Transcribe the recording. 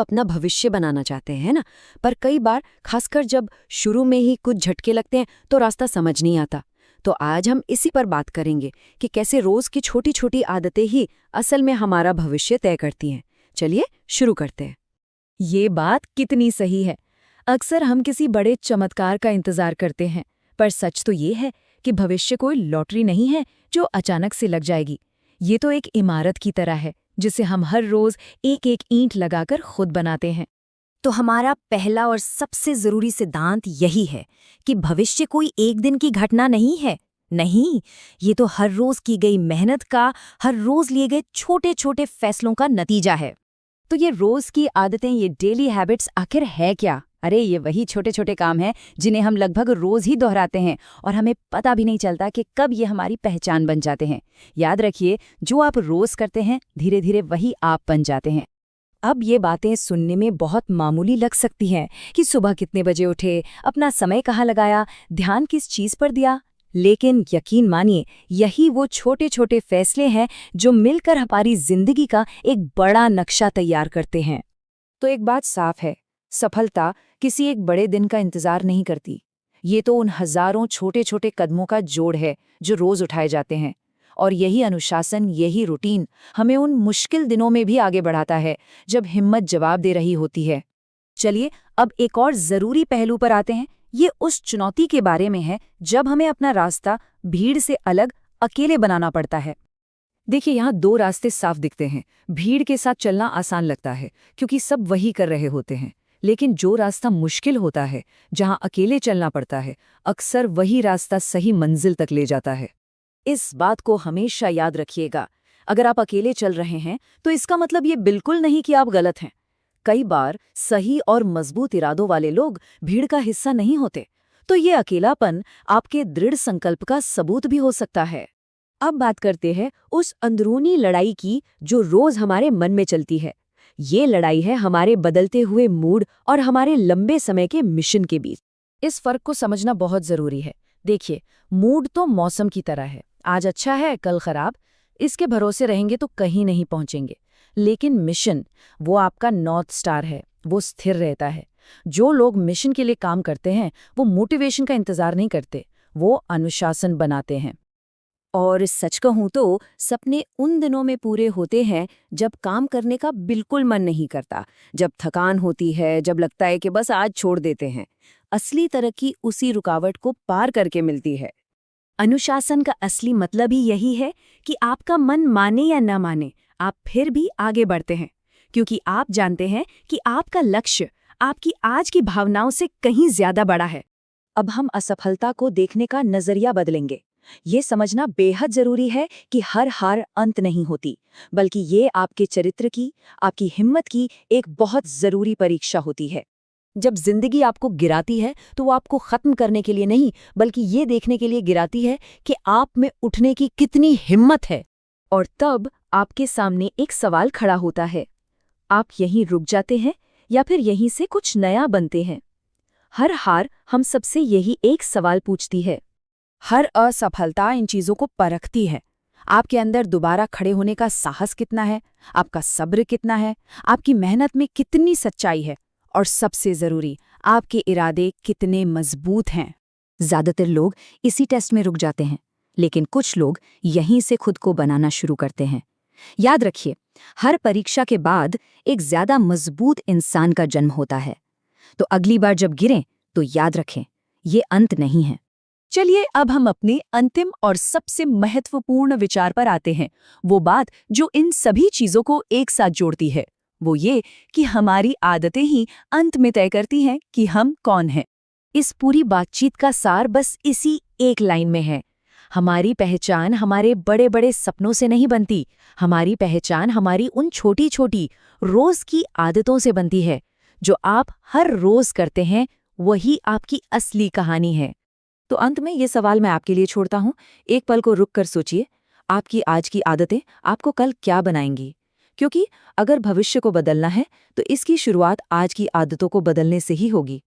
अपना भविष्य बनाना चाहते हैं ना। पर कई बार खासकर जब शुरू में ही कुछ झटके लगते हैं तो रास्ता समझ नहीं आता। तो आज हम इसी पर बात करेंगे कि कैसे रोज की छोटी छोटी आदतें ही असल में हमारा भविष्य तय करती हैं। चलिए शुरू करते हैं। ये बात कितनी सही है। अक्सर हम किसी बड़े चमत्कार का इंतजार करते हैं, पर सच तो ये है कि भविष्य कोई लॉटरी नहीं है जो अचानक से लग जाएगी। ये तो एक इमारत की तरह है जिसे हम हर रोज एक एक ईंट लगाकर खुद बनाते हैं। तो हमारा पहला और सबसे जरूरी सिद्धांत यही है कि भविष्य कोई एक दिन की घटना नहीं है। नहीं, ये तो हर रोज की गई मेहनत का, हर रोज लिए गए छोटे छोटे फैसलों का नतीजा है। तो ये रोज की आदतें, ये डेली हैबिट्स आखिर है क्या? अरे ये वही छोटे छोटे काम हैं जिन्हें हम लगभग रोज ही दोहराते हैं और हमें पता भी नहीं चलता कि कब ये हमारी पहचान बन जाते हैं। याद रखिए, जो आप रोज करते हैं धीरे धीरे वही आप बन जाते हैं। अब ये बातें सुनने में बहुत मामूली लग सकती हैं कि सुबह कितने बजे उठे, अपना समय कहाँ लगाया, ध्यान किस चीज पर दिया। लेकिन यकीन मानिए, यही वो छोटे छोटे फैसले हैं जो मिलकर हमारी जिंदगी का एक बड़ा नक्शा तैयार करते हैं। तो एक बात साफ है, सफलता किसी एक बड़े दिन का इंतजार नहीं करती। ये तो उन हजारों छोटे छोटे कदमों का जोड़ है जो रोज उठाए जाते हैं। और यही अनुशासन, यही रूटीन हमें उन मुश्किल दिनों में भी आगे बढ़ाता है जब हिम्मत जवाब दे रही होती है। चलिए अब एक और जरूरी पहलू पर आते हैं। ये उस चुनौती के बारे में है जब हमें अपना रास्ता भीड़ से अलग अकेले बनाना पड़ता है। देखिए, यहाँ दो रास्ते साफ दिखते हैं। भीड़ के साथ चलना आसान लगता है क्योंकि सब वही कर रहे होते हैं। लेकिन जो रास्ता मुश्किल होता है, जहाँ अकेले चलना पड़ता है, अक्सर वही रास्ता सही मंजिल तक ले जाता है। इस बात को हमेशा याद रखिएगा। अगर आप अकेले चल रहे हैं तो इसका मतलब ये बिल्कुल नहीं कि आप गलत हैं। कई बार सही और मजबूत इरादों वाले लोग भीड़ का हिस्सा नहीं होते, तो ये अकेलापन आपके दृढ़ संकल्प का सबूत भी हो सकता है। अब बात करते हैं उस अंदरूनी लड़ाई की जो रोज हमारे मन में चलती है। ये लड़ाई है हमारे बदलते हुए मूड और हमारे लंबे समय के मिशन के बीच। इस फर्क को समझना बहुत जरूरी है। देखिए, मूड तो मौसम की तरह है, आज अच्छा है कल खराब। इसके भरोसे रहेंगे तो कहीं नहीं पहुंचेंगे। लेकिन मिशन, वो आपका नॉर्थ स्टार है, वो स्थिर रहता है। जो लोग मिशन के लिए काम करते हैं वो मोटिवेशन का इंतजार नहीं करते, वो अनुशासन बनाते हैं। और सच कहूं तो सपने उन दिनों में पूरे होते हैं जब काम करने का बिल्कुल मन नहीं करता, जब थकान होती है, जब लगता है कि बस आज छोड़ देते हैं। असली तरक्की उसी रुकावट को पार करके मिलती है। अनुशासन का असली मतलब ही यही है कि आपका मन माने या न माने, आप फिर भी आगे बढ़ते हैं, क्योंकि आप जानते हैं कि आपका लक्ष्य आपकी आज की भावनाओं से कहीं ज्यादा बड़ा है। अब हम असफलता को देखने का नजरिया बदलेंगे। ये समझना बेहद जरूरी है कि हर हार अंत नहीं होती, बल्कि ये आपके चरित्र की, आपकी हिम्मत की एक बहुत जरूरी परीक्षा होती है। जब जिंदगी आपको गिराती है तो वो आपको खत्म करने के लिए नहीं, बल्कि ये देखने के लिए गिराती है कि आप में उठने की कितनी हिम्मत है। और तब आपके सामने एक सवाल खड़ा होता है, आप यहीं रुक जाते हैं या फिर यहीं से कुछ नया बनते हैं। हर हार हम सबसे यही एक सवाल पूछती है। हर असफलता इन चीजों को परखती है। आपके अंदर दोबारा खड़े होने का साहस कितना है, आपका सब्र कितना है, आपकी मेहनत में कितनी सच्चाई है, और सबसे जरूरी, आपके इरादे कितने मजबूत हैं। ज्यादातर लोग इसी टेस्ट में रुक जाते हैं, लेकिन कुछ लोग यहीं से खुद को बनाना शुरू करते हैं। याद रखिए, हर परीक्षा के बाद एक ज्यादा मजबूत इंसान का जन्म होता है। तो अगली बार जब गिरें तो याद रखें, ये अंत नहीं है। चलिए अब हम अपने अंतिम और सबसे महत्वपूर्ण विचार पर आते हैं, वो बात जो इन सभी चीजों को एक साथ जोड़ती है। वो ये कि हमारी आदतें ही अंत में तय करती हैं कि हम कौन हैं। इस पूरी बातचीत का सार बस इसी एक लाइन में है। हमारी पहचान हमारे बड़े बड़े सपनों से नहीं बनती, हमारी पहचान हमारी उन छोटी छोटी रोज की आदतों से बनती है। जो आप हर रोज करते हैं वही आपकी असली कहानी है। तो अंत में ये सवाल मैं आपके लिए छोड़ता हूँ, एक पल को रुक कर सोचिए, आपकी आज की आदतें आपको कल क्या बनाएंगी? क्योंकि अगर भविष्य को बदलना है तो इसकी शुरुआत आज की आदतों को बदलने से ही होगी।